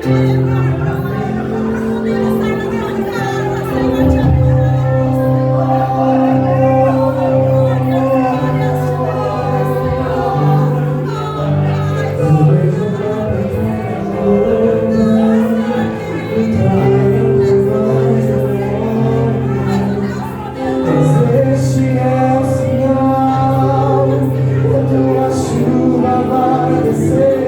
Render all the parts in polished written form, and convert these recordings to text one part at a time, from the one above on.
Chuva vai descer.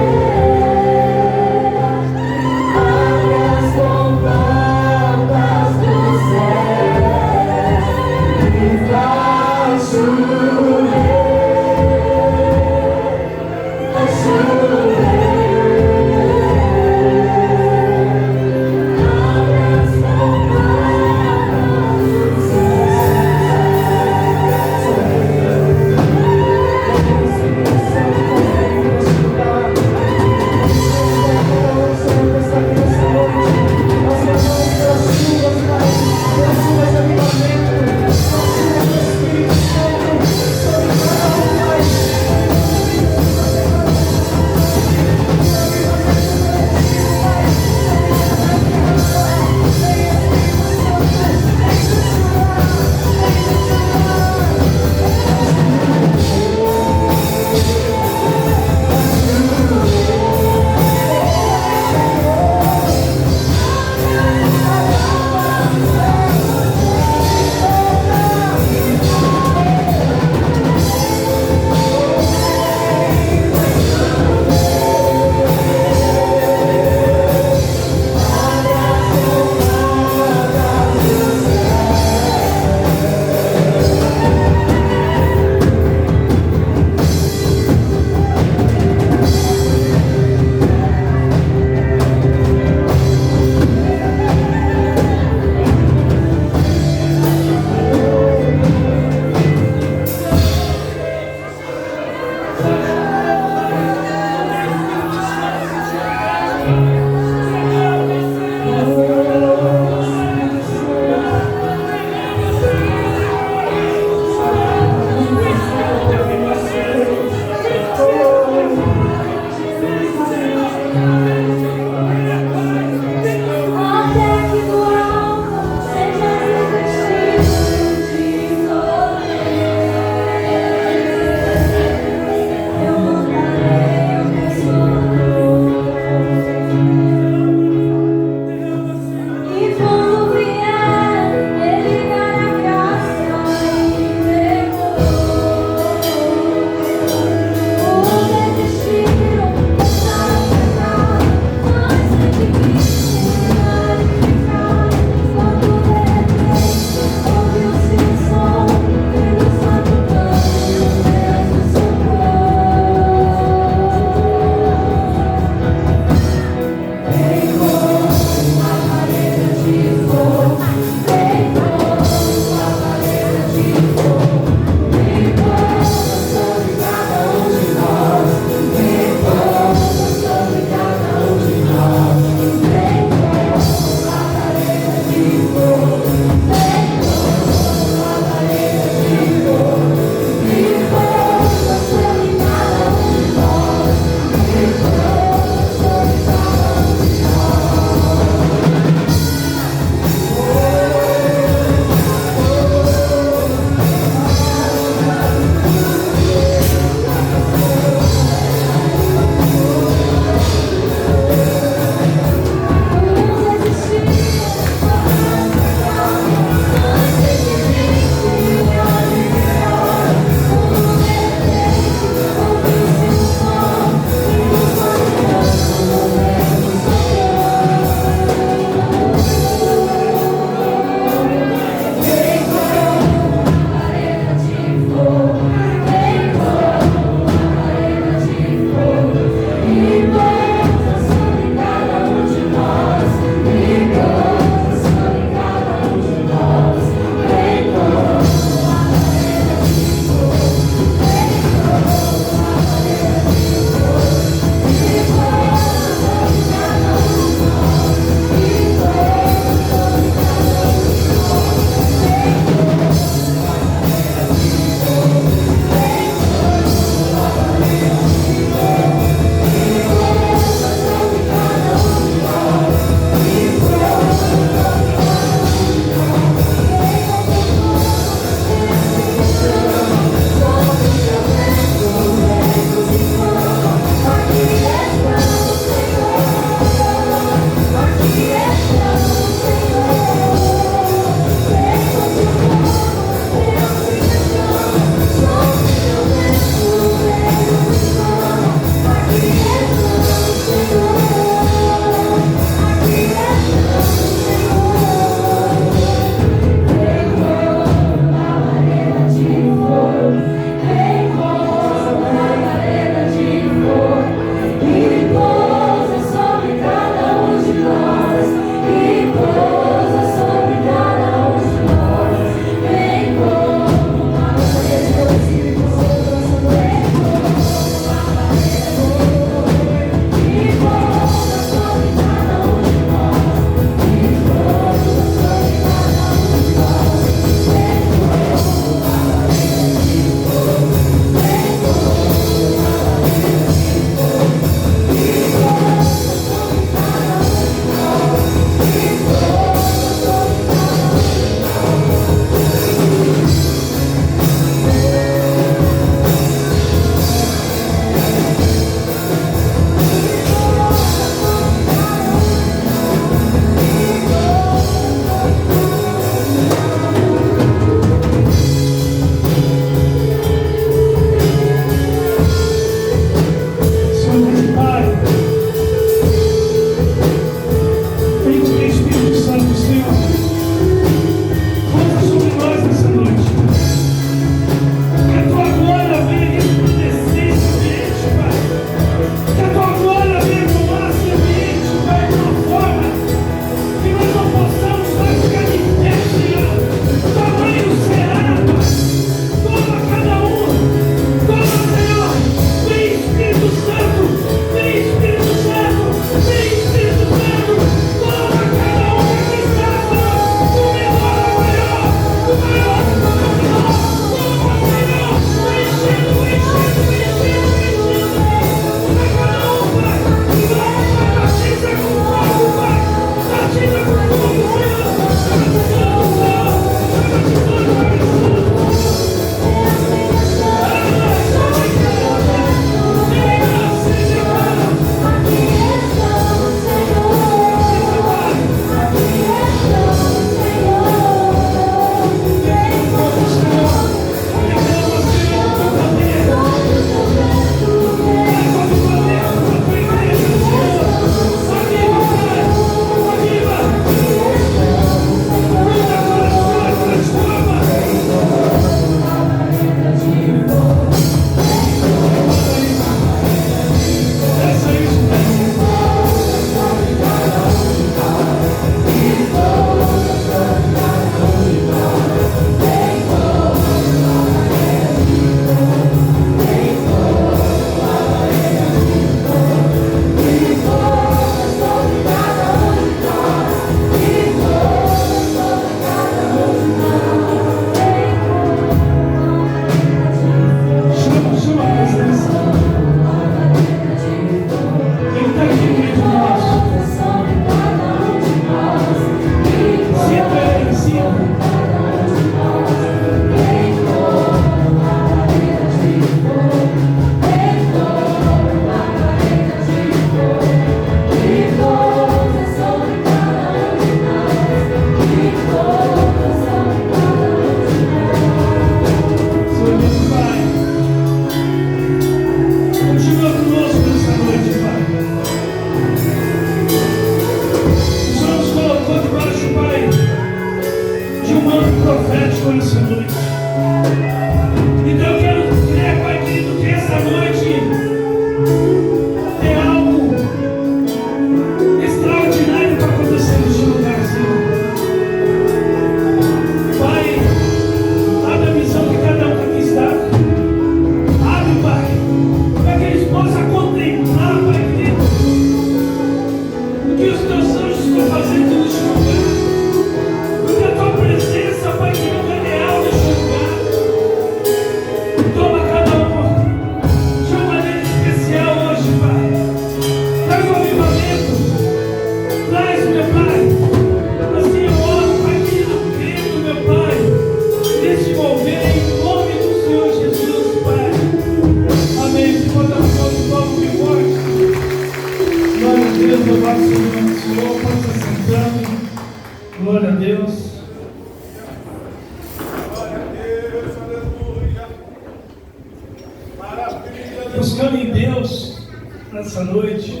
Buscando em Deus nessa noite,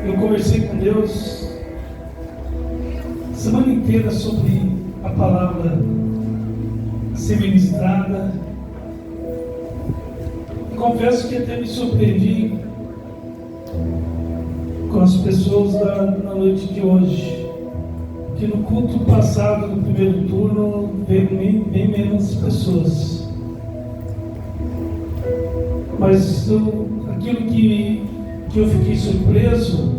eu conversei com Deus a semana inteira sobre a palavra a ser ministrada. Confesso que até me surpreendi com as pessoas na noite de hoje, que no culto passado, no primeiro turno, veio bem menos pessoas. Mas aquilo que eu fiquei surpreso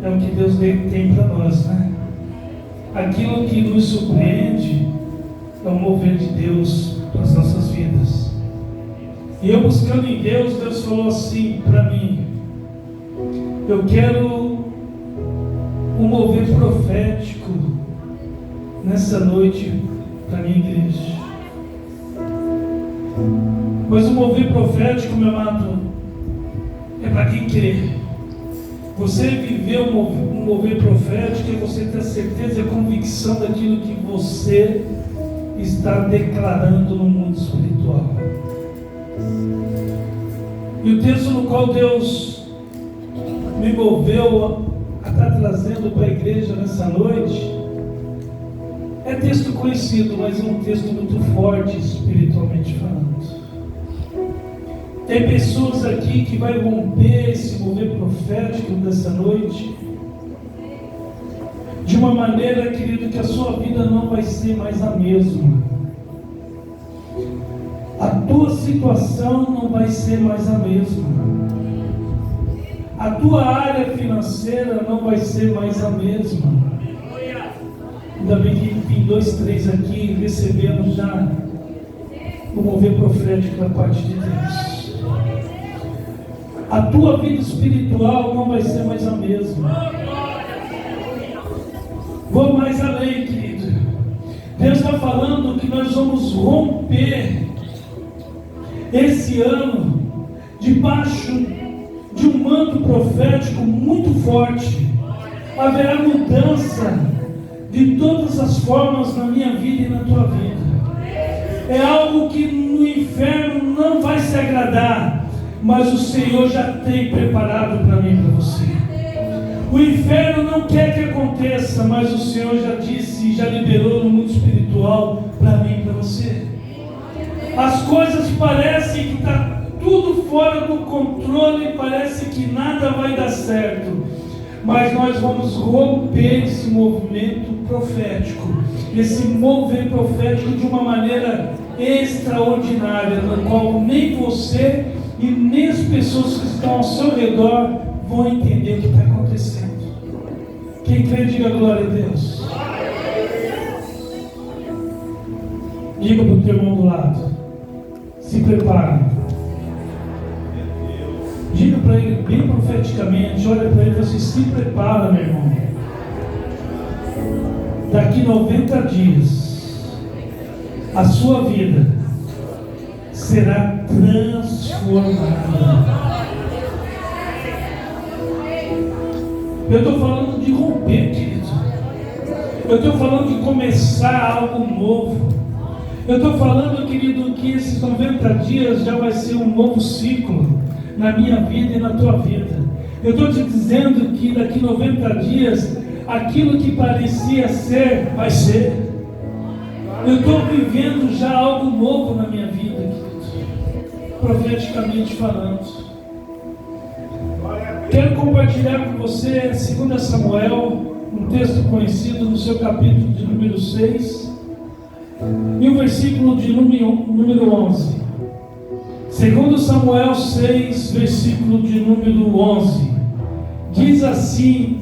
é o que Deus tem para nós, né? Aquilo que nos surpreende é o mover de Deus para as nossas vidas. E eu buscando em Deus, Deus falou assim para mim: eu quero um mover profético nessa noite para a minha igreja. Mas o mover profético, meu amado, é para quem crê. Você viver um mover profético é você ter certeza e convicção daquilo que você está declarando no mundo espiritual. E o texto no qual Deus me moveu a estar trazendo para a igreja nessa noite é texto conhecido, mas é um texto muito forte espiritualmente falando. Tem pessoas aqui que vai romper esse mover profético dessa noite de uma maneira, querido, que a sua vida não vai ser mais a mesma. A tua situação não vai ser mais a mesma. A tua área financeira não vai ser mais a mesma. Ainda bem que tem 2, 3 aqui recebendo já o mover profético da parte de Deus. A tua vida espiritual não vai ser mais a mesma. Vou mais além, querido. Deus está falando que nós vamos romper esse ano debaixo de um manto profético muito forte. Haverá mudança de todas as formas na minha vida e na tua vida. É algo que no inferno não vai se agradar, mas o Senhor já tem preparado para mim e para você. O inferno não quer que aconteça, mas o Senhor já disse e já liberou no mundo espiritual para mim e para você. As coisas parecem que está tudo fora do controle, parece que nada vai dar certo, mas nós vamos romper esse movimento profético, esse mover profético de uma maneira extraordinária, no qual nem você e nem as pessoas que estão ao seu redor vão entender o que está acontecendo. Quem crê, diga glória a Deus. Diga para o teu irmão do lado: se prepare. Diga para ele bem profeticamente, olha para ele, você se prepara, meu irmão. Daqui 90 dias, a sua vida será transformada. Eu estou falando de romper, querido. Eu estou falando de começar algo novo. Eu estou falando, querido, que esses 90 dias já vai ser um novo ciclo na minha vida e na tua vida. Eu estou te dizendo que daqui 90 dias, aquilo que parecia ser, vai ser. Eu estou vivendo já algo novo na minha vida, querido, profeticamente falando. Quero compartilhar com você 2 Samuel, um texto conhecido no seu capítulo de número 6, e o versículo de número 11. 2 Samuel 6, versículo de número 11. Diz assim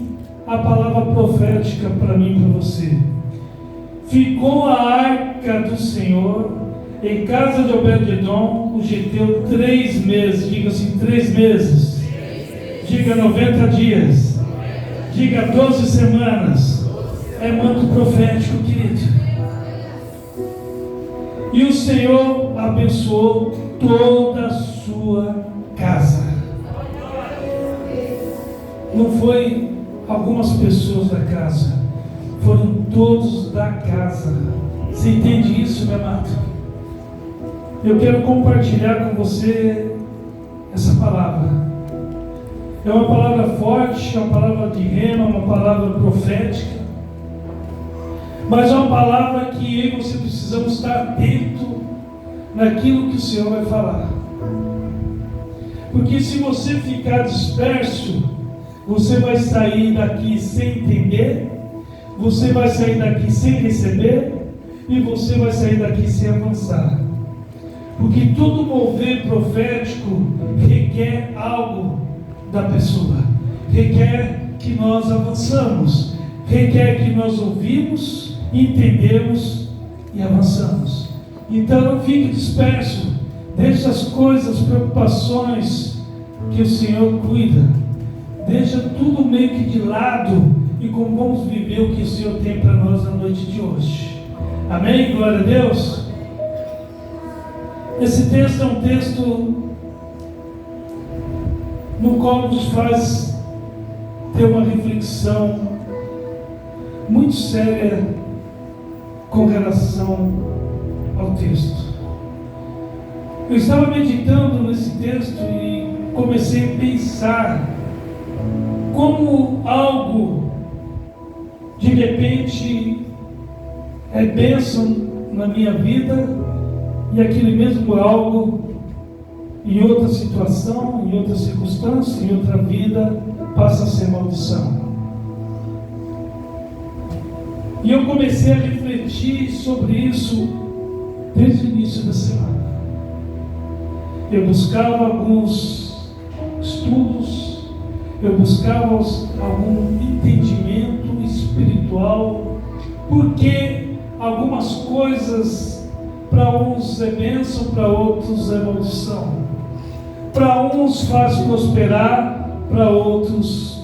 a palavra profética para mim e para você: ficou a arca do Senhor em casa de Obed-edom, o geteu, 3 meses. Diga assim, 3 meses. Diga 90 dias. Diga 12 semanas. É manto profético, querido. E o Senhor abençoou toda a sua casa. Não foi algumas pessoas da casa, foram todos da casa. Você entende isso, meu amado? Eu quero compartilhar com você essa palavra. É uma palavra forte, é uma palavra de rema, uma palavra profética, mas é uma palavra que eu e você precisamos estar atento naquilo que o Senhor vai falar. Porque se você ficar disperso, você vai sair daqui sem entender, você vai sair daqui sem receber, e você vai sair daqui sem avançar. Porque todo mover profético requer algo da pessoa, requer que nós avançamos, requer que nós ouvimos, entendemos e avançamos. Então não fique disperso, deixe as coisas, as preocupações que o Senhor cuida, deixa tudo meio que de lado e como vamos viver o que o Senhor tem para nós na noite de hoje. Amém? Glória a Deus. Esse texto é um texto no qual nos faz ter uma reflexão muito séria com relação ao texto. Eu estava meditando nesse texto e comecei a pensar como algo de repente é bênção na minha vida e aquele mesmo algo em outra situação, em outra circunstância, em outra vida passa a ser maldição. E eu comecei a refletir sobre isso desde o início da semana. Eu buscava alguns estudos, eu buscava algum entendimento espiritual, porque algumas coisas para uns é bênção, para outros é maldição. Para uns faz prosperar, para outros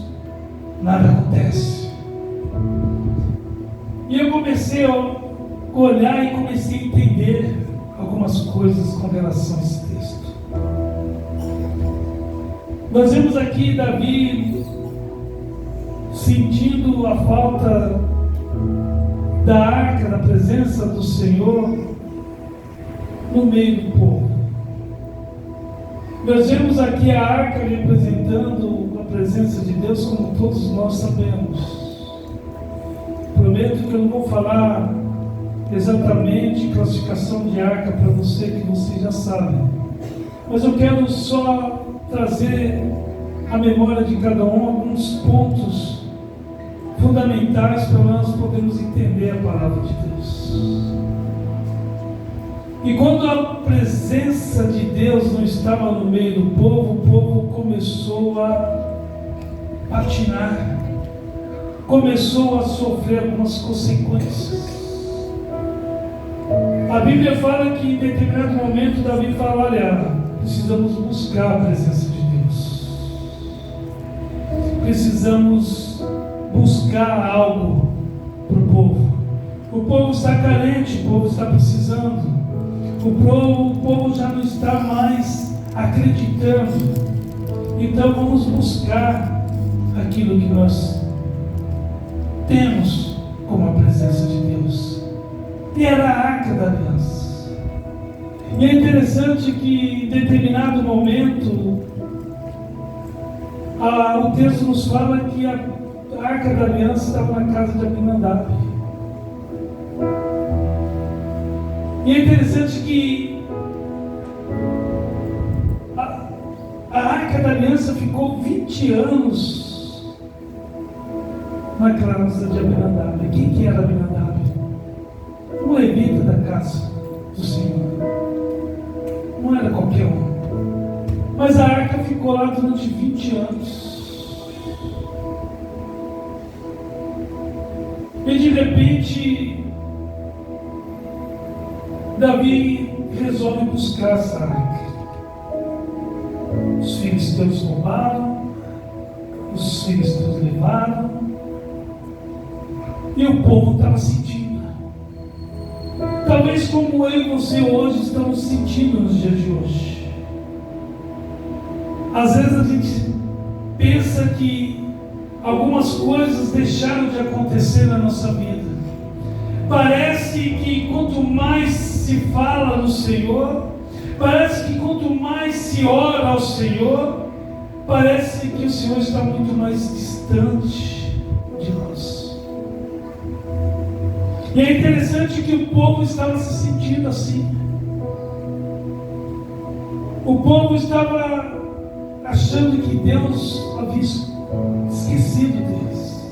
nada acontece. E eu comecei a olhar e comecei a entender algumas coisas com relação a esse texto. Nós vemos aqui Davi sentindo a falta da arca, da presença do Senhor no meio do povo. Nós vemos aqui a arca representando a presença de Deus, como todos nós sabemos. Prometo que eu não vou falar exatamente classificação de arca para você, que você já sabe. Mas eu quero só trazer à memória de cada um alguns pontos fundamentais para nós podermos entender a palavra de Deus. E quando a presença de Deus não estava no meio do povo, o povo começou a patinar, começou a sofrer algumas consequências. A Bíblia fala que em determinado momento Davi fala: olha, precisamos buscar a presença de Deus, precisamos buscar algo para o povo. O povo está carente, o povo está precisando, o povo já não está mais acreditando. Então vamos buscar aquilo que nós temos como a presença de Deus. E era a arca da aliança. E é interessante que em determinado momento o texto nos fala que a arca da aliança estava na casa de Abinadab. E é interessante que a arca da aliança ficou 20 anos na casa de Abinadab. Quem que era Abinadab? Um levita da casa do Senhor. Não era qualquer um. Mas a arca ficou lá durante 20 anos. E de repente Davi resolve buscar essa arca. Os filisteus roubaram, os filisteus levaram, e o povo estava sentindo. Talvez como eu e você hoje estamos sentindo nos dias de hoje. Às vezes a gente pensa que algumas coisas deixaram de acontecer na nossa vida. Parece que quanto mais se fala no Senhor, parece que quanto mais se ora ao Senhor, parece que o Senhor está muito mais distante de nós. E é interessante que o povo estava se sentindo assim. O povo estava achando que Deus havia esquecido deles.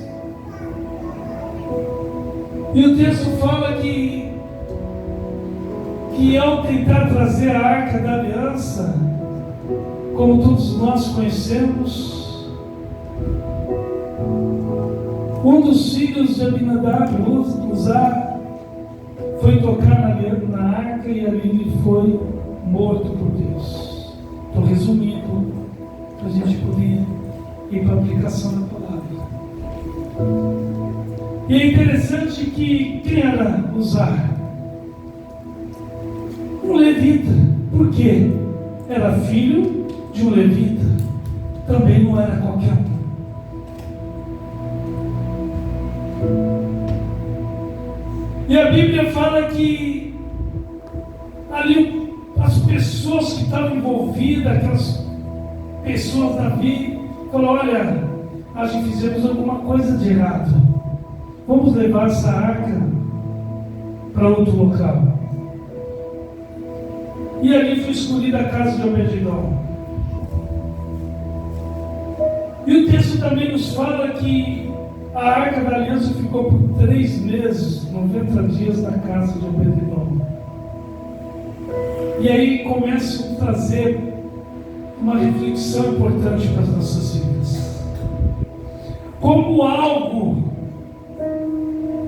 E o texto fala que ao tentar trazer a arca da aliança, como todos nós conhecemos, um dos filhos de Abinadab, Uzá, foi tocar na arca e ali ele foi morto por Deus. Estou resumindo para a gente poder ir para a aplicação da palavra. E é interessante que quem era Uzá? Um levita. Por quê? Era filho de um levita. Também não era qualquer um. E a Bíblia fala que ali as pessoas que estavam envolvidas, pessoas da vida, falou: olha, acho que fizemos alguma coisa de errado, vamos levar essa arca para outro local. E ali foi escolhida a casa de Obed-edom. E o texto também nos fala que a arca da aliança ficou por 3 meses, 90 dias na casa de Obed-edom. E aí começo a trazer uma reflexão importante para as nossas vidas. Como algo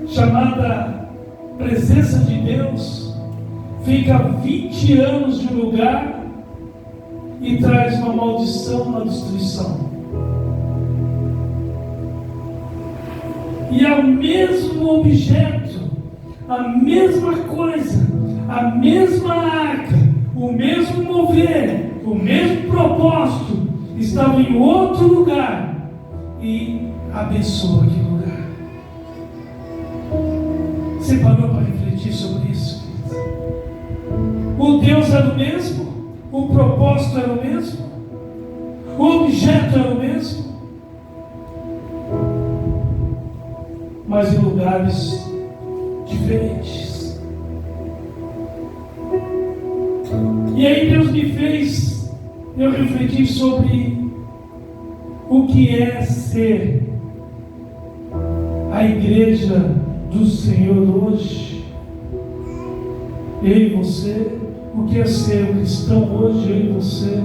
chamada presença de Deus fica 20 anos de um lugar e traz uma maldição, uma destruição. E é o mesmo objeto, a mesma coisa, a mesma arca, o mesmo mover, o mesmo propósito, estava em outro lugar e abençoou aquele lugar. Você parou para refletir sobre isso, querido? O Deus era o mesmo, o propósito era o mesmo, o objeto era o mesmo, mas em lugares diferentes. E aí Deus me fez eu refletir sobre o que é ser a igreja do Senhor hoje. Eu e você, o que é ser um cristão hoje, eu e você,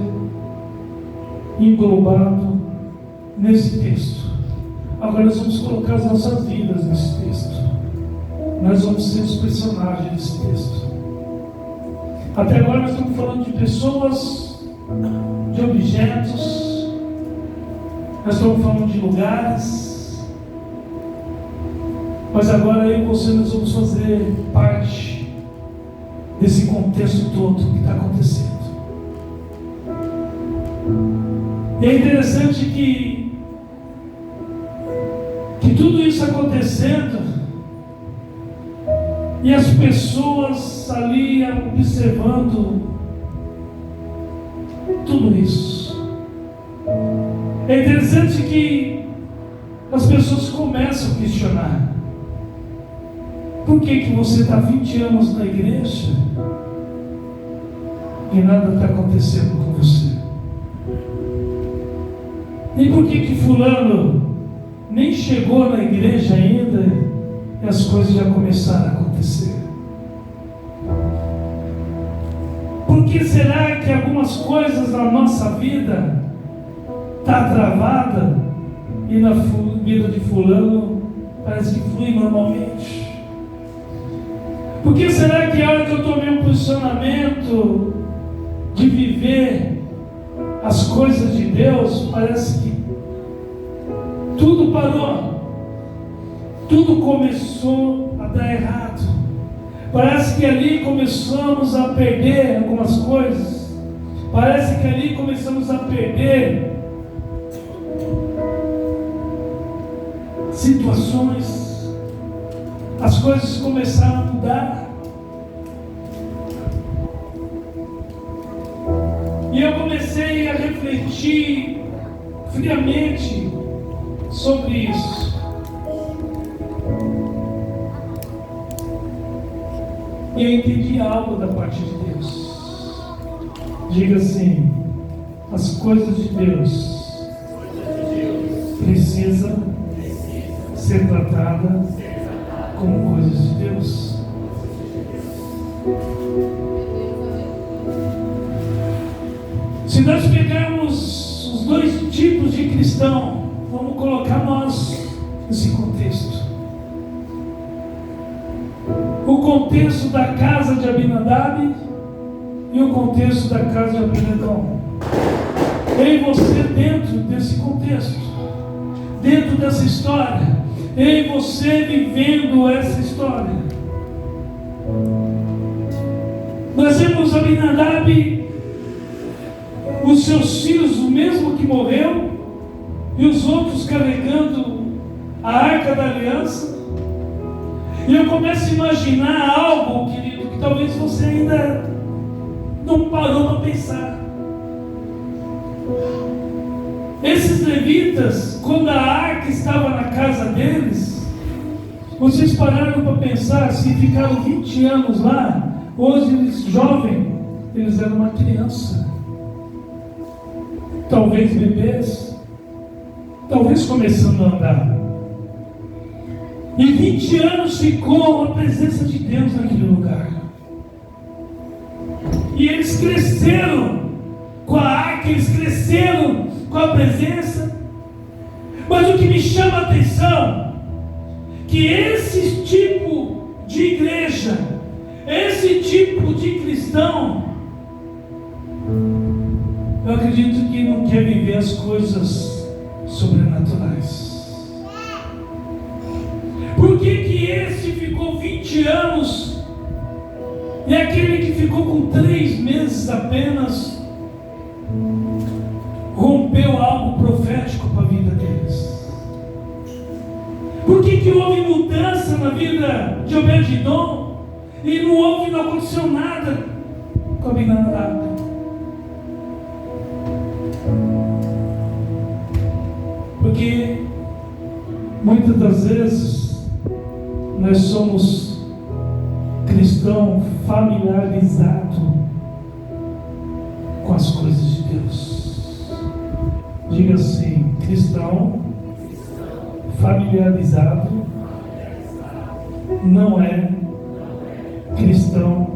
englobado nesse texto. Agora nós vamos colocar as nossas vidas nesse texto. Nós vamos ser os personagens desse texto. Até agora nós estamos falando de pessoas, de objetos, nós estamos falando de lugares, mas agora eu e você nós vamos fazer parte desse contexto todo que está acontecendo. E é interessante que tudo isso acontecendo e as pessoas ali observando tudo isso. É interessante que as pessoas começam a questionar: por que você está 20 anos na igreja e nada está acontecendo com você? E por que fulano nem chegou na igreja ainda e as coisas já começaram a acontecer? Por que será que algumas coisas na nossa vida está travada e na vida de fulano parece que flui normalmente? Por que será que a hora que eu tomei um posicionamento de viver as coisas de Deus, parece que tudo parou, tudo começou a dar errado? Parece que ali começamos a perder algumas coisas, parece que ali começamos a perder situações, as coisas começaram a mudar. E eu comecei a refletir friamente sobre isso. E eu entendi algo da parte de Deus. Diga assim: as coisas de Deus precisam ser tratadas como coisas de Deus. Se nós pegarmos os dois tipos de cristão, vamos colocar nós nesse contexto. O contexto da casa de Abinadab e o contexto da casa de Obed-edom. Eu e você dentro desse contexto, dentro dessa história, eu e você vivendo essa história. Nós vemos Abinadab, os seus filhos, o mesmo que morreu, e os outros carregando a arca da aliança. E eu começo a imaginar algo, querido, que talvez você ainda não parou para pensar. Esses levitas, quando a arca estava na casa deles, vocês pararam para pensar, se ficaram 20 anos lá, hoje eles jovens, eles eram uma criança, talvez bebês, talvez começando a andar. E 20 anos ficou a presença de Deus naquele lugar. E eles cresceram com a arca, eles cresceram com a presença. Mas o que me chama a atenção, que esse tipo de igreja, esse tipo de cristão, eu acredito que não quer viver as coisas sobrenaturais. Por que esse ficou 20 anos e aquele que ficou com 3 meses apenas rompeu algo profético para a vida deles? Por que houve mudança na vida de Obed-Edom e não aconteceu nada com Abinadab? Porque muitas das vezes nós somos cristão familiarizado com as coisas de Deus. Diga assim: cristão familiarizado não é cristão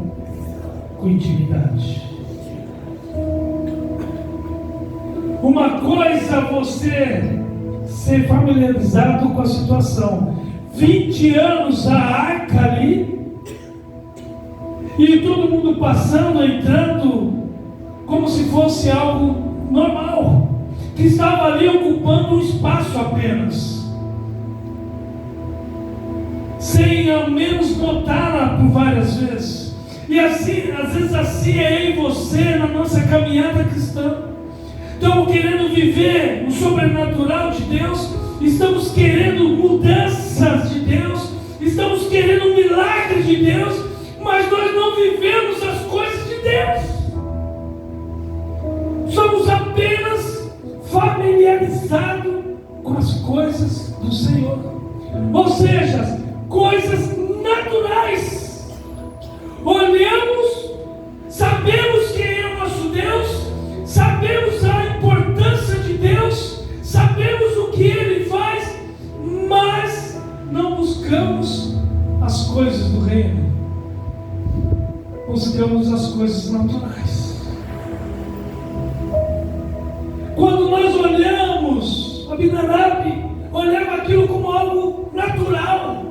com intimidade. Uma coisa você ser familiarizado com a situação, 20 anos a arca ali, e todo mundo passando, entrando, como se fosse algo normal, que estava ali ocupando um espaço apenas, sem ao menos notá-la por várias vezes. E assim, às vezes assim é eu e você na nossa caminhada cristã. Estamos querendo viver o sobrenatural de Deus, estamos querendo mudanças de Deus, estamos querendo um milagre de Deus, mas nós não vivemos as coisas de Deus. Somos apenas familiarizados com as coisas do Senhor, ou seja, coisas naturais. Olhamos, sabemos quem é o nosso Deus, sabemos a importância de Deus, sabemos o que Ele faz, mas não buscamos as coisas do reino, buscamos as coisas naturais. Quando nós olhamos, Abinadab olhava aquilo como algo natural.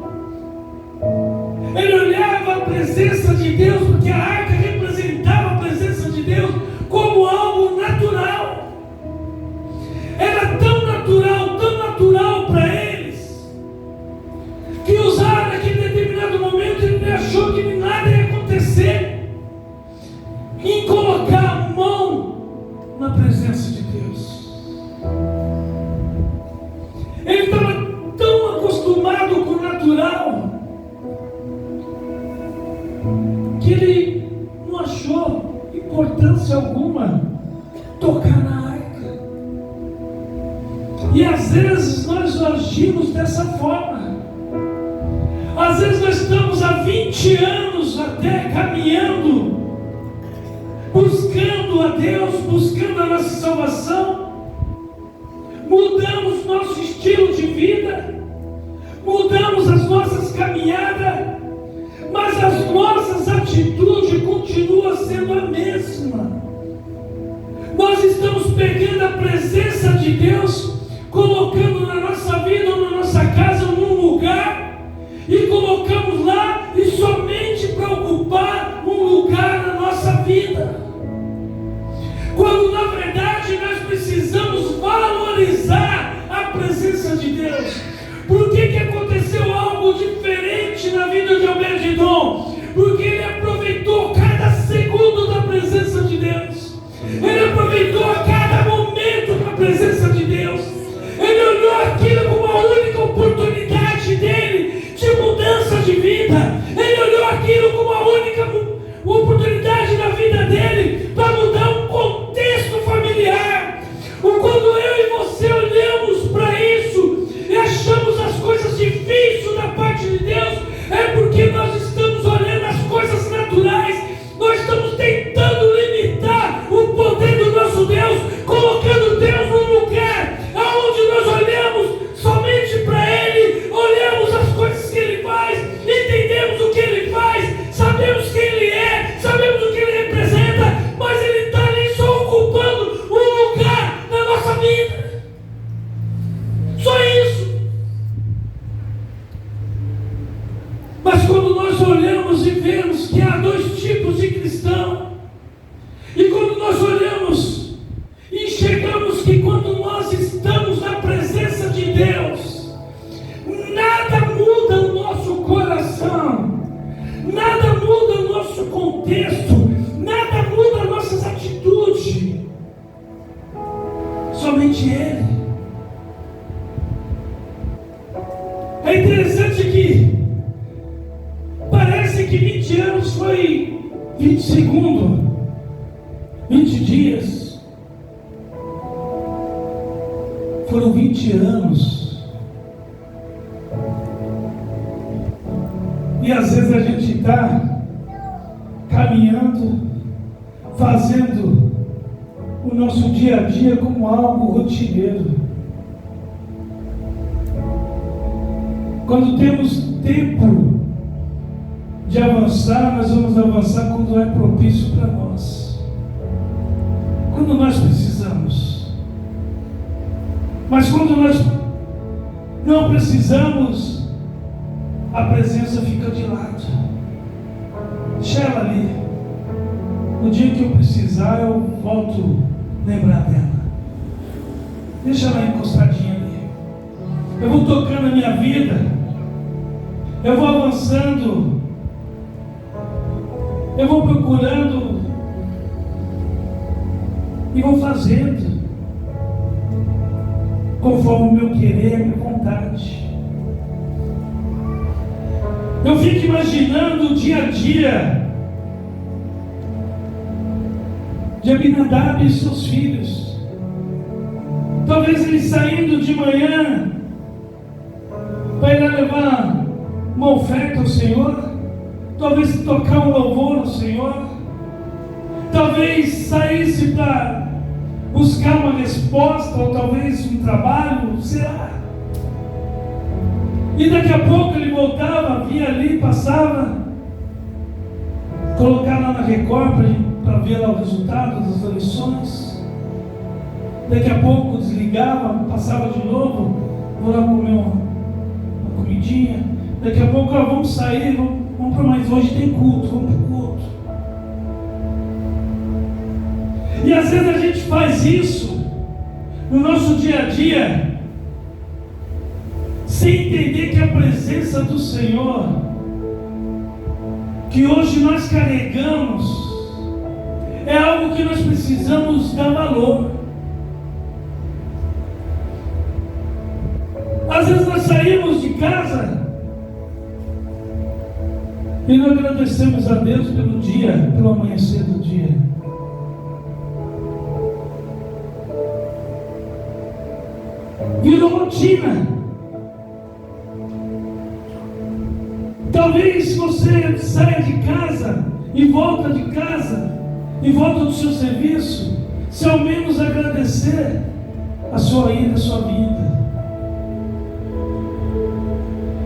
Ele olhava a presença de Deus, porque a arca representava a presença de Deus, como algo natural. Era tão natural para eles, que usaram naquele determinado momento, ele achou que nada ia acontecer em colocar a mão na presença de Deus. Ele estava tão acostumado com o natural que ele não achou importância alguma tocar na arca. E às vezes nós agimos dessa forma. Às vezes nós estamos há 20 anos até caminhando, buscando a Deus, buscando a nossa salvação, mudamos nosso estilo de vida, mudamos as nossas caminhadas, mas as nossas atitudes continuam sendo a mesma. Nós estamos pegando a presença de Deus, colocando na nossa vida ou na nossa casa num lugar, e colocamos lá e somente para ocupar um lugar na nossa vida, quando na verdade nós precisamos valorizar a presença de Deus. Por que aconteceu algo diferente na vida de Obed-Edom? Porque ele aproveitou cada segundo da presença de Deus, ele aproveitou a cada momento somente Ele. É interessante que parece que 20 anos foi 20 segundos, 20 dias. Foram 20 anos. E às vezes a gente está caminhando, fazendo o nosso dia a dia como algo rotineiro. Quando temos tempo de avançar, nós vamos avançar quando é propício para nós, quando nós precisamos. Mas quando nós não precisamos, a presença fica de lado. Deixa ela ali. No dia que eu precisar, eu volto a lembrar dela. Deixa ela encostadinha ali. Eu vou tocando a minha vida. Eu vou avançando. Eu vou procurando. E vou fazendo conforme o meu querer, a minha vontade. Eu fico imaginando o dia a dia de Abinadab e seus filhos. Talvez eles saindo de manhã para ir levar uma oferta ao Senhor, talvez tocar um louvor ao Senhor, talvez saísse para buscar uma resposta, ou talvez um trabalho, será? E daqui a pouco ele voltava, vinha ali, passava, colocar lá na Record para ver lá o resultado das eleições. Daqui a pouco desligava, passava de novo, vou lá comer uma comidinha. Daqui a pouco, vamos sair, vamos para mais, hoje tem culto, vamos para o culto. E às vezes a gente faz isso no nosso dia a dia, sem entender que a presença do Senhor, que hoje nós carregamos, é algo que nós precisamos dar valor. Às vezes nós saímos de casa e não agradecemos a Deus pelo dia, pelo amanhecer do dia. Virou rotina. Talvez você saia de casa e volta de casa e volta do seu serviço, se ao menos agradecer a sua ida, a sua vida.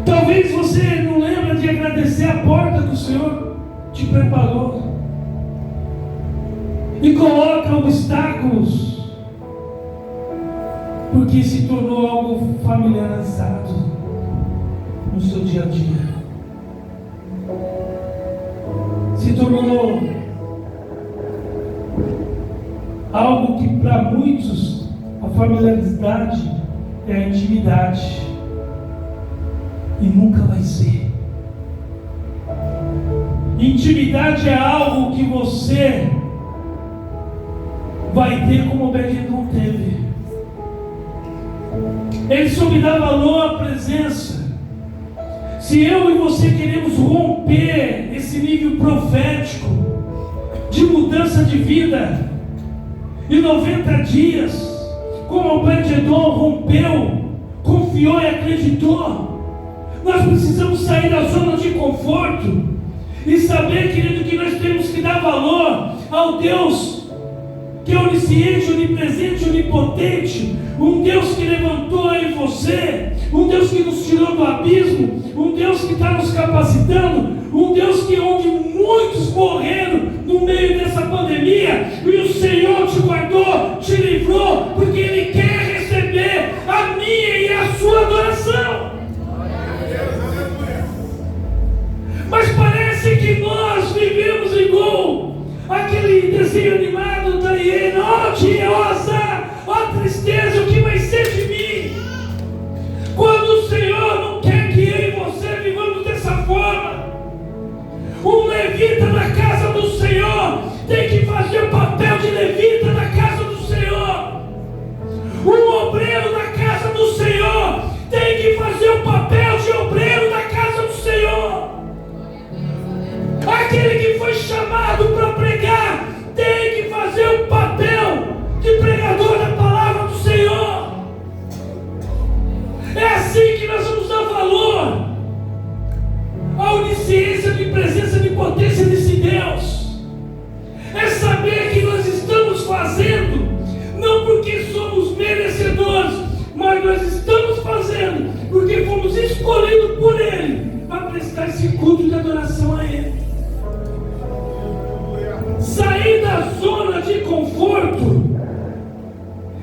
Talvez você não lembra de agradecer a porta que o Senhor te preparou e coloca obstáculos, porque se tornou algo familiarizado no seu dia a dia. Se tornou algo que para muitos a familiaridade é a intimidade, e nunca vai ser. Intimidade é algo que você vai ter como Obed-Edom teve. Ele soube dar valor à presença. Se eu e você queremos romper esse nível profético de mudança de vida, em 90 dias, como Obed-Edom rompeu, confiou e acreditou, nós precisamos sair da zona de conforto e saber, querido, que nós temos que dar valor ao Deus que é onisciente, onipresente, onipotente, um Deus que levantou aí você, um Deus que nos tirou do abismo, um Deus que está nos capacitando, um Deus que onde muitos morreram no meio dessa pandemia, e o Senhor te guardou, te livrou, porque Ele quer receber a minha e a sua adoração. Mas parece que nós vivemos igual aquele desenho animado da hiena. Ó dia, ó azar, ó tristeza, o que vai ser de mim? Quando o Senhor não quer que eu e você vivamos dessa forma,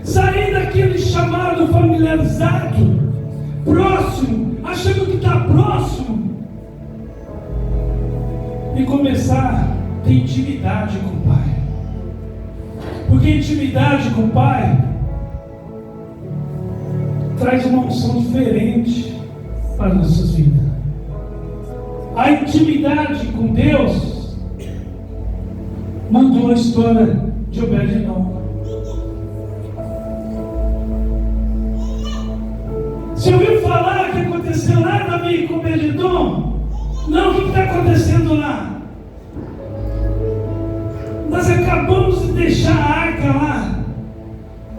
Sair daquele chamado familiarizado, próximo, achando que está próximo, e começar a ter intimidade com o Pai. Porque intimidade com o Pai traz uma unção diferente para as nossas vidas. A intimidade com Deus mudou a história de Obed-Edom. Você ouviu falar que aconteceu lá, Davi, com Obed-Edom? Não, o que está acontecendo lá? Nós acabamos de deixar a arca lá.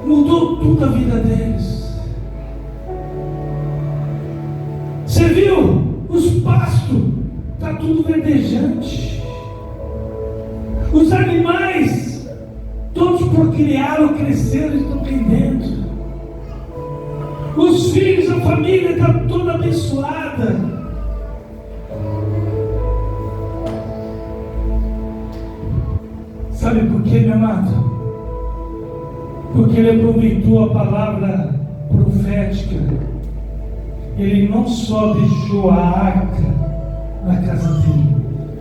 Mudou tudo a vida deles. Você viu? Os pastos, está tudo verdejante. Os animais, todos procriaram, cresceram e estão rendendo. Os filhos, a família está toda abençoada. Sabe por quê, meu amado? Porque ele aproveitou a palavra profética. Ele não só deixou a arca na casa dele,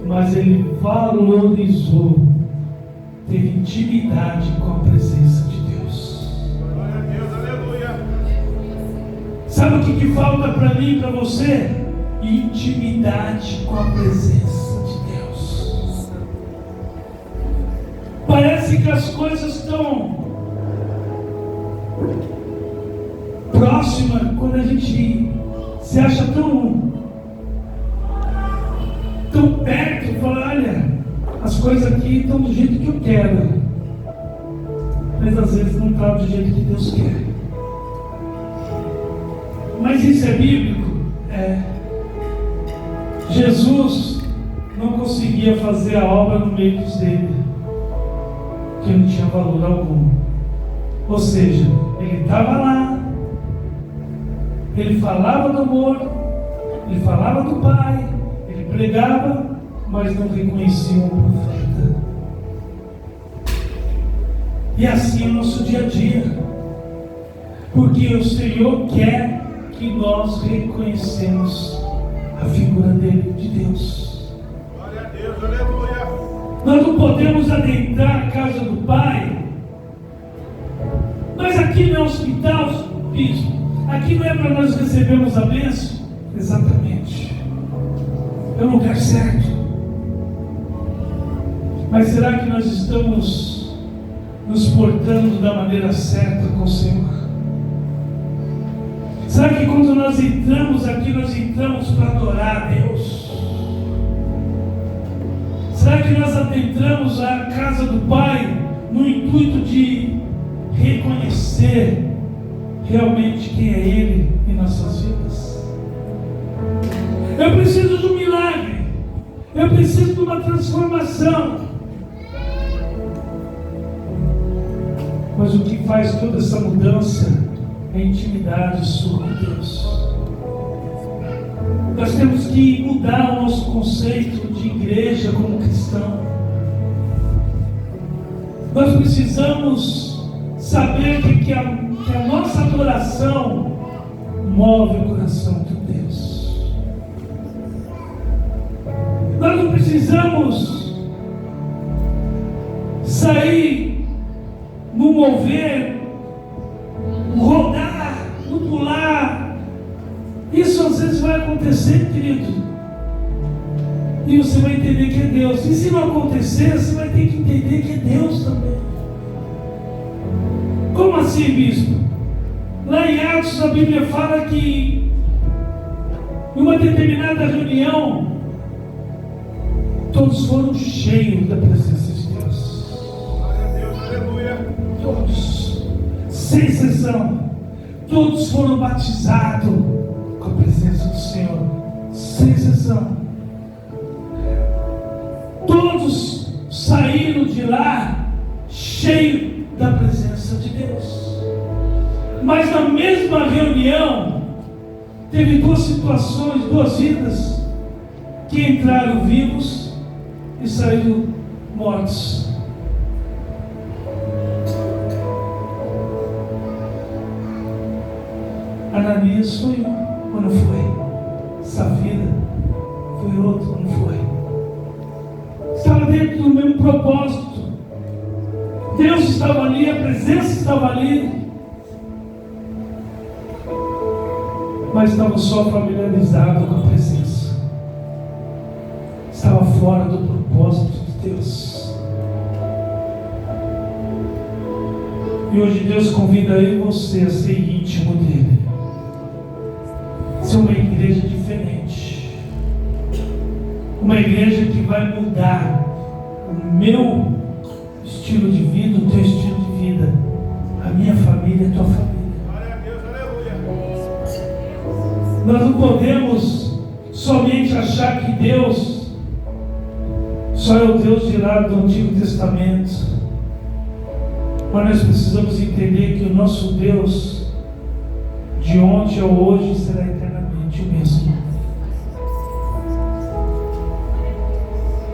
mas ele valorizou, teve intimidade com a presença de Deus. Glória a Deus, aleluia. Sabe o que falta para mim e para você? Intimidade com a presença de Deus. Parece que as coisas estão próximas quando a gente se acha tão perto e fala, olha, as coisas aqui estão do jeito que eu quero, mas às vezes não está do jeito que Deus quer. Mas isso é bíblico? É. Jesus não conseguia fazer a obra no meio dos dele, que não tinha valor algum. Ou seja, ele estava lá, ele falava do amor, ele falava do Pai, ele pregava, mas não reconhecia um profeta. E assim é o nosso dia a dia, porque o Senhor quer que nós reconhecemos a figura dele, de Deus. Glória a Deus, aleluia. Nós não podemos adentrar a casa do Pai, mas aqui não é hospital, bispo, aqui não é para nós recebermos a bênção. Exatamente, é o lugar certo. Mas será que nós estamos nos portando da maneira certa com o Senhor? Será que quando nós entramos aqui, nós entramos para adorar a Deus? Será que nós adentramos a casa do Pai no intuito de reconhecer realmente quem é Ele em nossas vidas? Eu preciso de um milagre, eu preciso de uma transformação. Mas o que faz toda essa mudança é a intimidade sua com Deus. Nós temos que mudar o nosso conceito de igreja como cristão. Nós precisamos saber que a nossa adoração move o coração de Deus. Nós não precisamos sair no mover, rodar, no pular. Isso às vezes vai acontecer, querido, e você vai entender que é Deus. E se não acontecer, você vai ter que entender que é Deus também. Como assim, bispo? Lá em Atos a Bíblia fala que em uma determinada reunião todos foram cheios da presença de Deus. Glória a Deus, aleluia. Todos, sem exceção, todos foram batizados com a presença do Senhor, sem exceção. Todos saíram de lá cheios da presença de Deus. Mas na mesma reunião teve duas situações, duas vidas que entraram vivos e saíram mortos. Ananias foi um, ou não foi? Safira foi outro, ou não foi? Estava dentro do mesmo propósito. Deus estava ali, a presença estava ali, mas estava só familiarizado com a presença, estava fora do propósito de Deus. E hoje Deus convida eu e você a ser íntimo dele, ser uma igreja diferente, uma igreja que vai mudar o meu estilo de vida, o teu estilo de vida, a minha família, a tua família. Nós não podemos somente achar que Deus só é o Deus de lá do Antigo Testamento, mas nós precisamos entender que o nosso Deus de ontem ao hoje será eternamente o mesmo.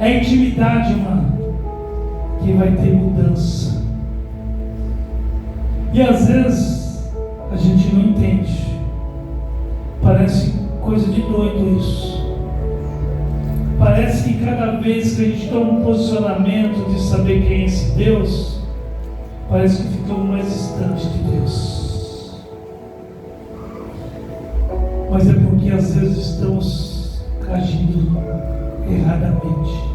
É a intimidade, mano, que vai ter mudança. E às vezes a gente não entende. Parece coisa de doido isso. Parece que cada vez que a gente toma um posicionamento de saber quem é esse Deus, parece que ficamos mais distantes de Deus. Mas é porque às vezes estamos agindo erradamente.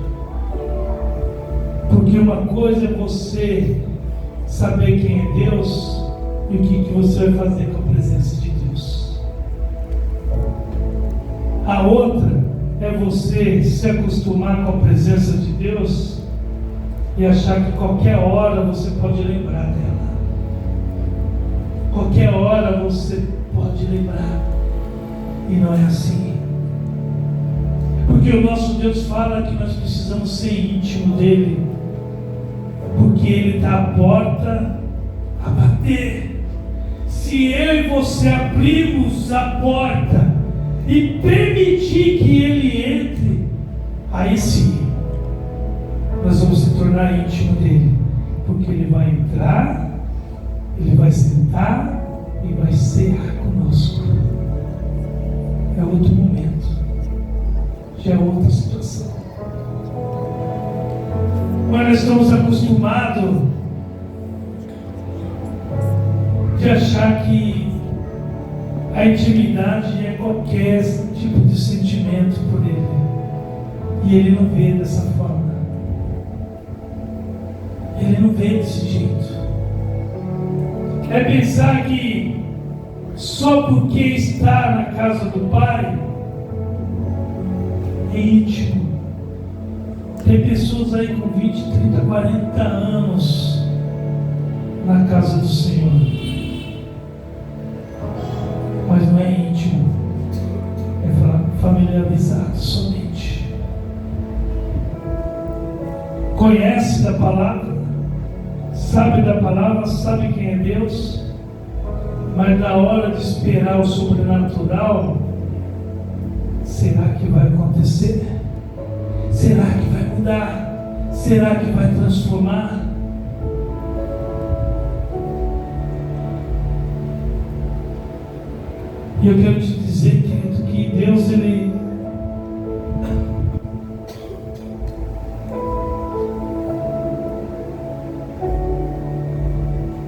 Porque uma coisa é você saber quem é Deus e o que você vai fazer com a presença de Deus. A outra é você se acostumar com a presença de Deus e achar que qualquer hora você pode lembrar dela. Qualquer hora você pode lembrar. E não é assim. Porque o nosso Deus fala que nós precisamos ser íntimo dele. Porque ele está à porta a bater. Se eu e você abrirmos a porta e permitir que ele entre, aí sim nós vamos se tornar íntimo dele, porque ele vai entrar, ele vai sentar e vai cear conosco. É outro momento, já é outra situação. Mas nós estamos acostumados de achar que a intimidade é qualquer tipo de sentimento por ele. E ele não vê dessa forma. Ele não vê desse jeito. É pensar que só porque está na casa do Pai é íntimo. Tem pessoas aí com 20, 30, 40 anos na casa do Senhor, mas não é íntimo, é familiarizado somente. Conhece da palavra, sabe da palavra, sabe quem é Deus, mas na hora de esperar o sobrenatural, será que vai acontecer? Será que vai mudar? Será que vai transformar? E eu quero te dizer, querido, que Deus,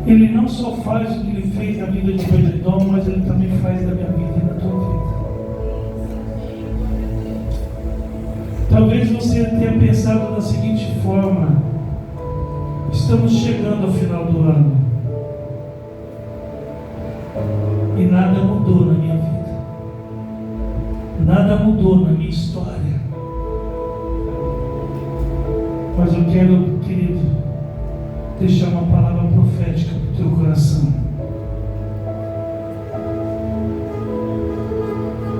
Ele não só faz o que Ele fez na vida de Pedro, mas Ele também faz na minha vida e na tua vida. Talvez você tenha pensado da seguinte forma: estamos chegando ao final do ano e nada mudou na minha vida, nada mudou na minha história. Mas eu quero, querido, deixar uma palavra profética para o teu coração,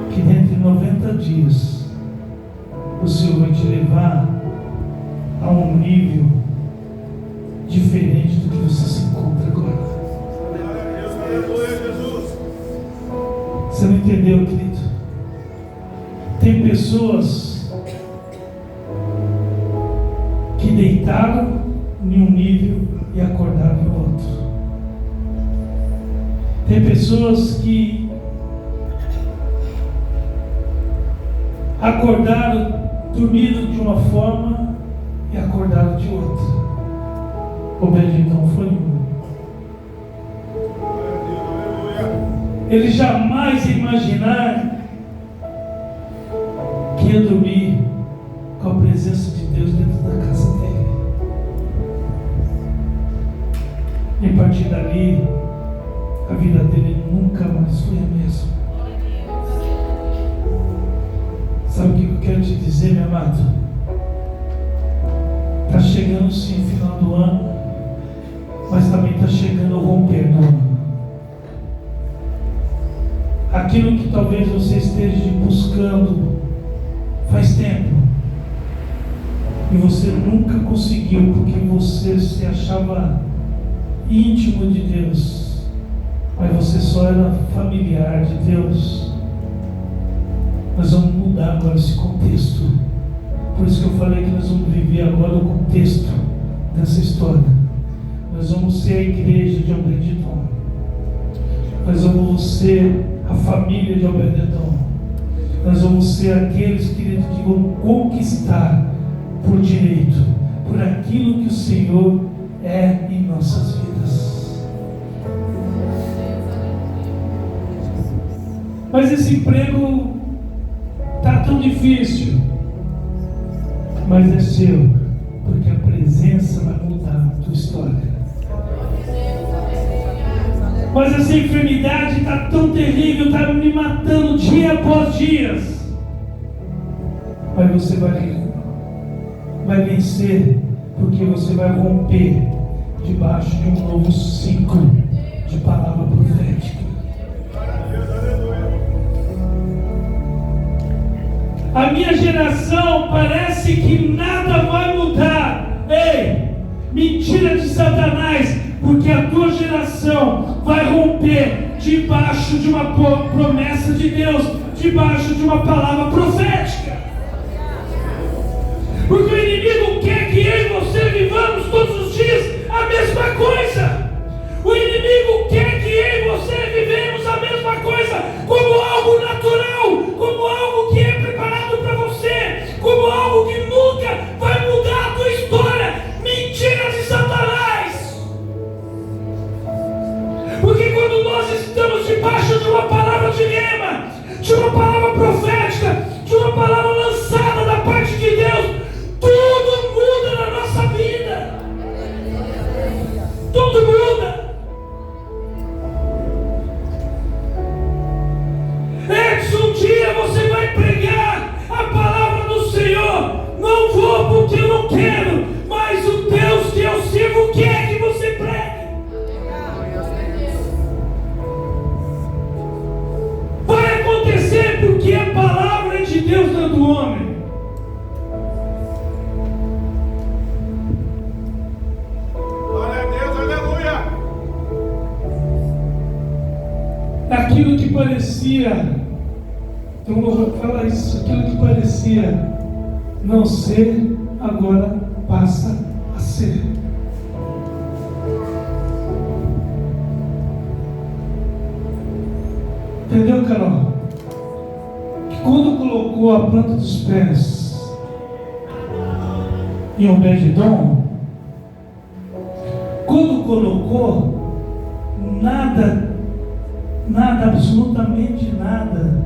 que dentro de 90 dias o Senhor vai te levar a um nível diferente do que você se encontra agora. Você não entendeu, querido? Tem pessoas que deitaram em um nível e acordaram em outro. Tem pessoas que Acordaram, dormiram de uma forma e acordaram de outra. Obed-edom foi um. Ele jamais ia imaginar que ia dormir com a presença de Deus dentro da casa dele. E a partir dali, a vida dele nunca mais foi a mesma. Sabe o que eu quero te dizer, meu amado? Está chegando sim o final do ano, mas também está chegando o romper do ano. Aquilo que talvez você esteja buscando faz tempo e você nunca conseguiu porque você se achava íntimo de Deus, mas você só era familiar de Deus. Nós vamos mudar agora esse contexto. Por isso que eu falei que nós vamos viver agora o contexto dessa história. Nós vamos ser a igreja de Obed-edom. Nós vamos ser a família de Obed-edom. Nós vamos ser aqueles que vão conquistar por direito, por aquilo que o Senhor é em nossas vidas. Mas esse emprego está tão difícil, mas é seu, porque a presença vai mudar a tua história. Mas essa enfermidade está tão terrível, está me matando dia após dia. Mas você vai vencer, porque você vai romper debaixo de um novo ciclo de palavra profética. A minha geração parece que nada vai mudar. Ei, mentira de Satanás, porque a tua geração vai romper debaixo de uma promessa de Deus, debaixo de uma palavra profética. Porque o inimigo quer que eu e você vivamos todos os dias a mesma coisa. O inimigo quer que eu e você vivemos a mesma coisa, como algo natural, como algo que é preparado para você, como algo que nunca vai mudar a tua história. Mentira de Satanás. Porque quando nós estamos debaixo de uma palavra de rema, de uma palavra profética, de uma palavra lançada da parte de Deus, tudo muda na nossa vida. Tudo muda. Um dia você vai pregar a palavra do Senhor. Não vou porque eu não quero, mas o Deus que eu sirvo quer que você pregue. Vai acontecer porque a palavra é de Deus dentro do homem. Glória a Deus, aleluia. Aquilo que parecia, então eu vou falar isso, aquilo que parecia não ser, agora passa a ser. Entendeu, Carol? Que quando colocou a planta dos pés em Obed-edom, quando colocou, nada, absolutamente nada,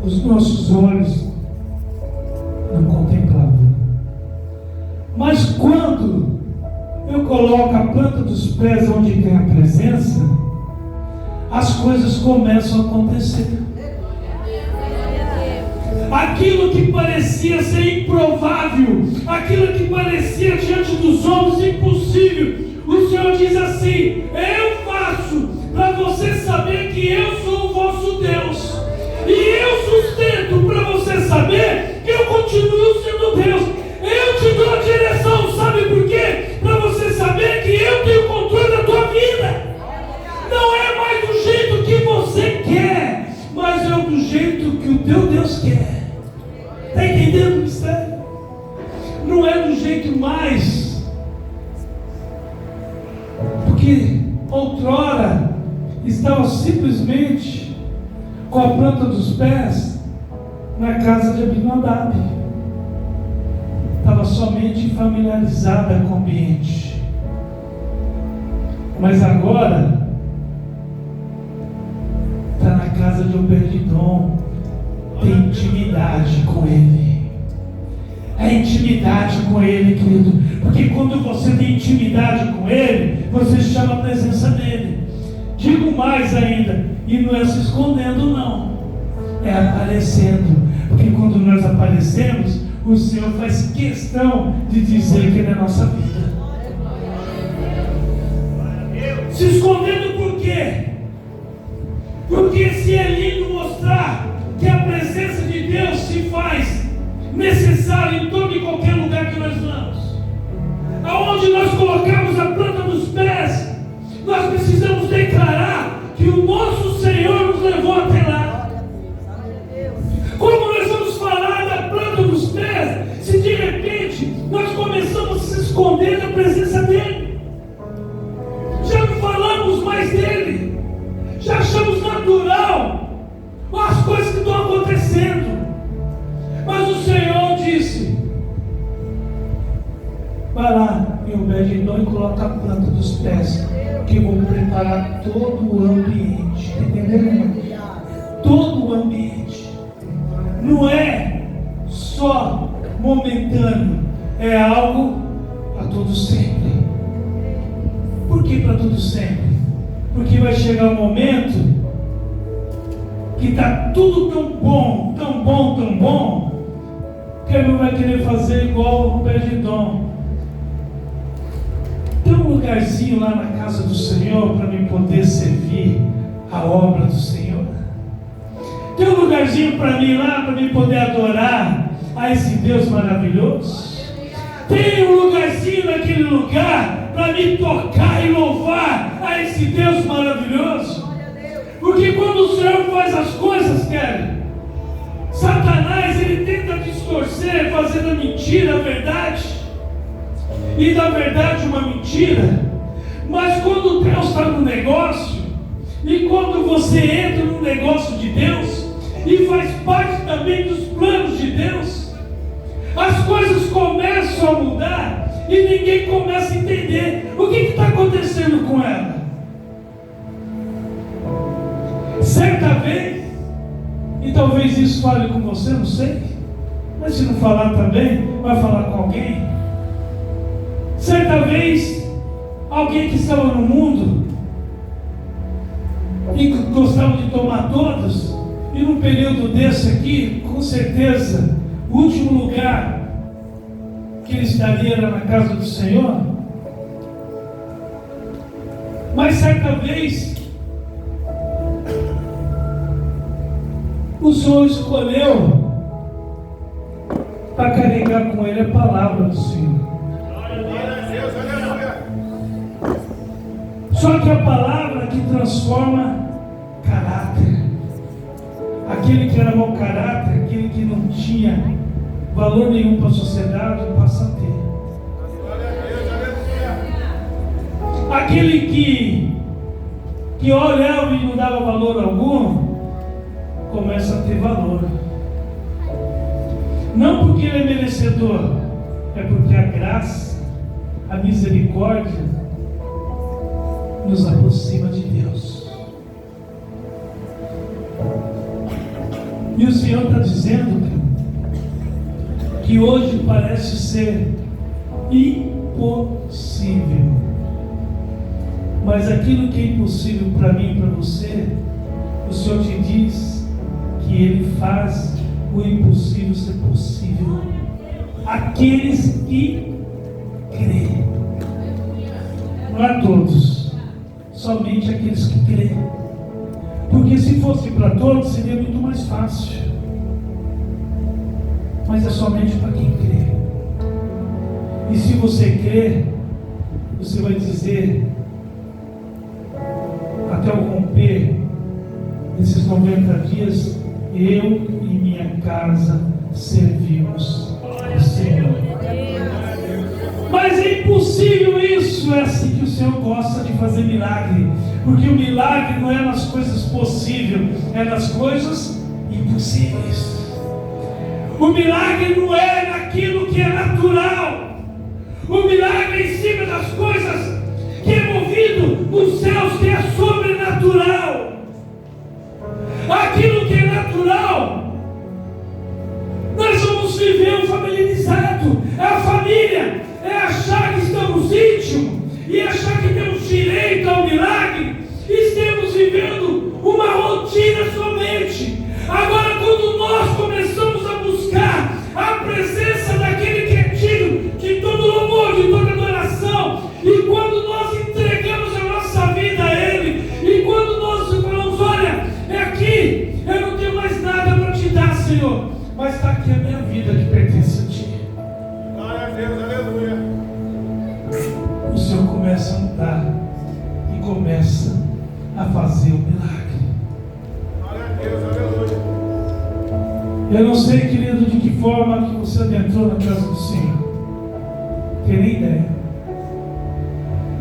os nossos olhos não contemplavam. Mas quando eu coloco a planta dos pés onde tem a presença, as coisas começam a acontecer. Aquilo que parecia ser improvável, aquilo que parecia diante dos homens impossível, o Senhor diz assim: eu faço para você saber que eu sou o vosso Deus. E eu sustento para você saber que eu continuo sendo Deus. Eu te dou a direção, sabe por quê? Para você saber que eu tenho controle da tua vida. Não é mais do jeito que você quer, mas é do jeito que o teu Deus quer. Está entendendo o mistério? Não é do jeito mais. Porque outrora estava simplesmente com a planta dos pés na casa de Abinadab. Estava somente familiarizada com o ambiente. Mas agora está na casa de Obed-Edom. Tem intimidade com ele. É intimidade com ele, querido. Porque quando você tem intimidade com ele, você chama a presença dele. Digo mais ainda, e não é se escondendo não, é aparecendo. Porque quando nós aparecemos, o Senhor faz questão de dizer que ele é a nossa vida. Se escondendo por quê? Porque se é lindo mostrar que a presença de Deus se faz necessária em todo e qualquer lugar que nós vamos, aonde nós colocamos a planta dos pés, nós precisamos declarar que o nosso Senhor nos levou até lá. Como nós vamos falar da planta dos pés se de repente nós começamos a se esconder da presença dele? Já não falamos mais dele, já achamos natural as coisas que estão acontecendo. Mas o Senhor disse: vai lá em Obed-Edom e coloca a planta dos pés, que eu vou preparar todo o ambiente. Entendeu? Todo o ambiente. Não é só momentâneo, é algo para todo sempre. Por que para todo sempre? Porque vai chegar um momento que está tudo tão bom, tão bom, tão bom, que ele não vai querer fazer igual o Obed-Edom. Tem um lugarzinho lá na casa do Senhor para mim poder servir a obra do Senhor. Tem um lugarzinho para mim lá para mim poder adorar a esse Deus maravilhoso. Tem um lugarzinho naquele lugar para me tocar e louvar a esse Deus maravilhoso. Porque quando o Senhor faz as coisas, Kelly, Satanás ele tenta distorcer, fazer da mentira a verdade, e da verdade uma mentira. Mas quando Deus está no negócio, e quando você entra no negócio de Deus, e faz parte também dos planos de Deus, as coisas começam a mudar, e ninguém começa a entender o que está acontecendo com ela. Certa vez, e talvez isso fale com você, não sei, mas se não falar também, vai falar com alguém. Certa vez, alguém que estava no mundo e gostava de tomar todas, e num período desse aqui, com certeza, o último lugar que ele estaria era na casa do Senhor. Mas certa vez, o Senhor escolheu para carregar com ele a palavra do Senhor. Só que a palavra que transforma caráter. Aquele que era mau caráter, aquele que não tinha valor nenhum para a sociedade, passa a ter. Aquele que olhava e não dava valor algum, começa a ter valor. Não porque ele é merecedor, é porque a graça, a misericórdia nos aproxima de Deus. E o Senhor está dizendo que hoje parece ser impossível, mas aquilo que é impossível para mim e para você, o Senhor te diz que Ele faz o impossível ser possível. Aqueles que creem. Não é todos, somente aqueles que creem. Porque se fosse para todos, seria muito mais fácil. Mas é somente para quem crê. E se você crer, você vai dizer, até o romper desses 90 dias, eu e minha casa servimos ao Senhor. Mas é impossível isso. É assim que o Senhor gosta de fazer milagre. Porque o milagre não é nas coisas possíveis, é nas coisas impossíveis. O milagre não é naquilo que é natural. O milagre é em cima das coisas que é movido nos céus, que é sobrenatural. Aquilo que é natural, nós vamos viver familiarizado. É a família, é achar que estamos íntimos e achar que temos direito ao milagre. Estamos vivendo uma rotina somente. Agora, quando nós começamos a buscar a presença daquele que é digno de todo louvor, de toda adoração, e quando nós entregamos a nossa vida a Ele, e quando nós falamos: olha, é aqui, eu não tenho mais nada para te dar, Senhor, mas está aqui a minha vida que pertence a Ti. Glória a Deus, aleluia. O Senhor começa a mudar e começa a fazer o milagre. Glória a Deus, aleluia. Eu não sei, querido, de que forma que você adentrou na casa do Senhor. Não tenho nem ideia.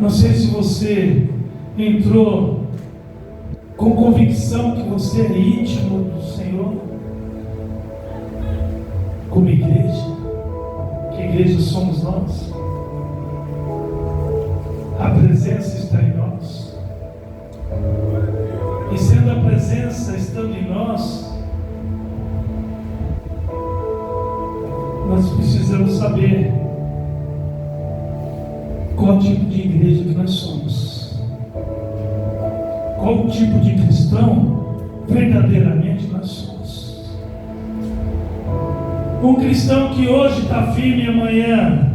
Não sei se você entrou com convicção que você é íntimo do Senhor, como igreja, que a igreja somos nós. A presença está em nós. E sendo a presença estando em nós, nós precisamos saber qual tipo de igreja que nós somos, qual tipo de cristão verdadeiramente nós somos. Um cristão que hoje está firme e amanhã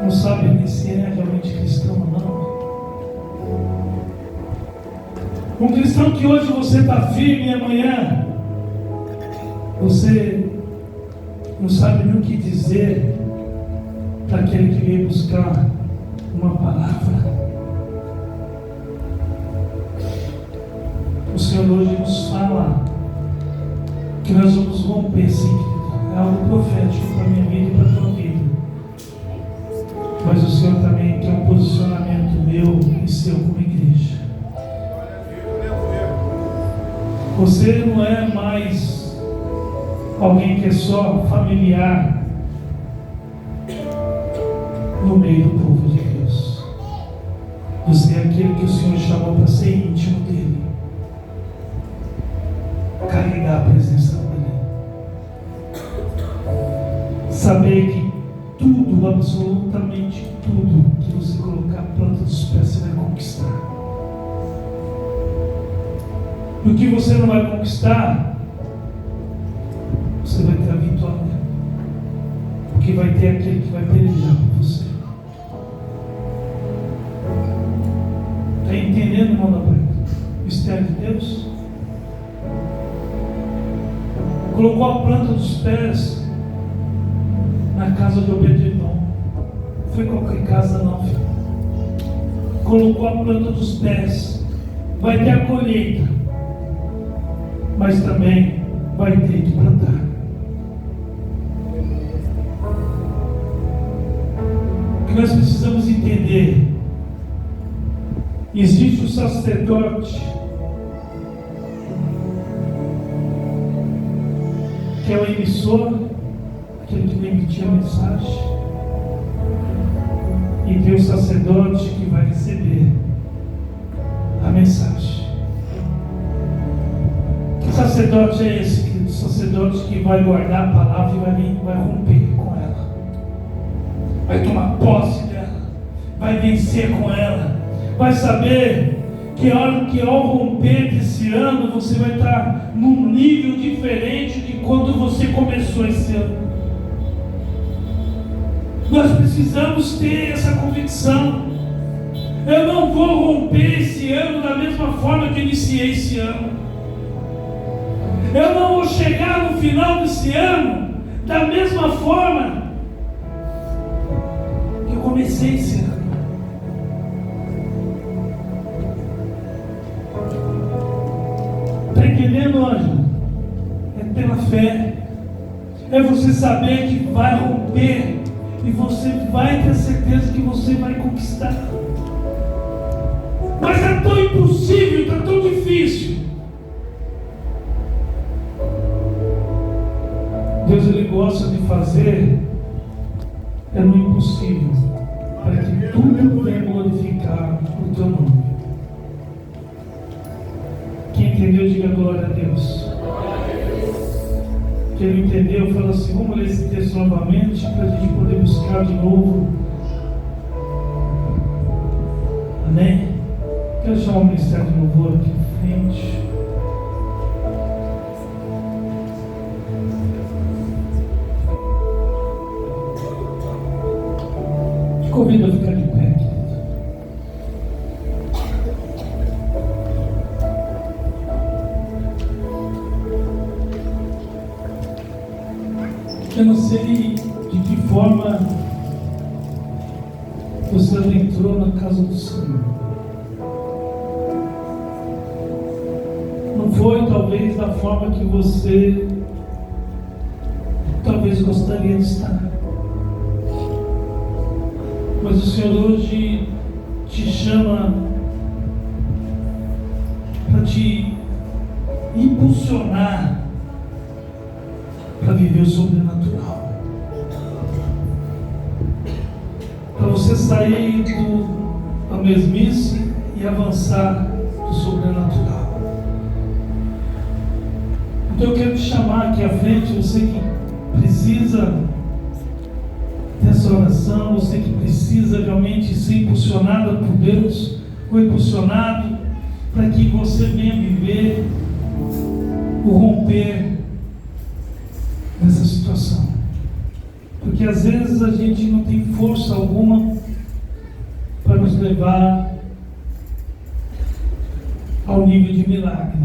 não sabe nem se é realmente cristão ou não. Um cristão que hoje você está firme e amanhã você não sabe nem o que dizer para aquele que veio buscar uma palavra. O Senhor hoje nos fala que nós vamos romper, sim, querido. É algo profético para a minha vida e para a tua vida. Mas o Senhor também quer um posicionamento meu e seu como igreja. Você não é mais alguém que é só familiar no meio do povo de Deus. Você é aquele que o Senhor chamou para ser íntimo dele, carregar a presença dele, saber que tudo, absolutamente tudo que você colocar a planta dos pés, você vai conquistar. E o que você não vai conquistar, você vai ter a vitória, porque vai ter aquele que vai pelejar por você. Está entendendo, irmão da Branca? O mistério de Deus colocou a planta dos pés na casa de Obed-edom. Não foi qualquer casa, não, filho. Colocou a planta dos pés. Vai ter a colheita, mas também vai ter que plantar. O que nós precisamos entender: existe o sacerdote, que é o emissor, aquele que vai emitir a mensagem, e tem o sacerdote que vai receber a mensagem. Que sacerdote é esse, querido? Sacerdote que vai guardar a palavra e vai romper com ela, vai tomar posse dela, vai vencer com ela, vai saber que ao romper desse ano, você vai estar num nível diferente de quando você começou esse ano. Nós precisamos ter essa convicção. Eu não vou romper esse ano da mesma forma que iniciei esse ano. Eu não vou chegar no final desse ano da mesma forma que eu comecei esse ano. Está entendendo, Ângela? É pela fé. É você saber que vai romper e você vai ter certeza que você vai conquistar. Mas é tão impossível, está tão difícil, gosta de fazer é no impossível, para que tudo venha glorificar o teu nome. Quem entendeu, diga glória a Deus. Quem não entendeu, fala assim: vamos ler esse texto novamente para a gente poder buscar de novo. Amém? Quero chamar o ministério de louvor aqui à frente. Te convido a ficar de pé, querido. Eu não sei de que forma você entrou na casa do Senhor. Não foi talvez da forma que você talvez gostaria de estar. Mas o Senhor hoje te chama para te impulsionar para viver o sobrenatural, para você sair da mesmice e avançar do sobrenatural. Então eu quero te chamar aqui à frente, você que precisa dessa oração, você que precisa realmente ser impulsionada por Deus, ou impulsionado para que você venha viver o romper nessa situação. Porque às vezes a gente não tem força alguma para nos levar ao nível de milagre.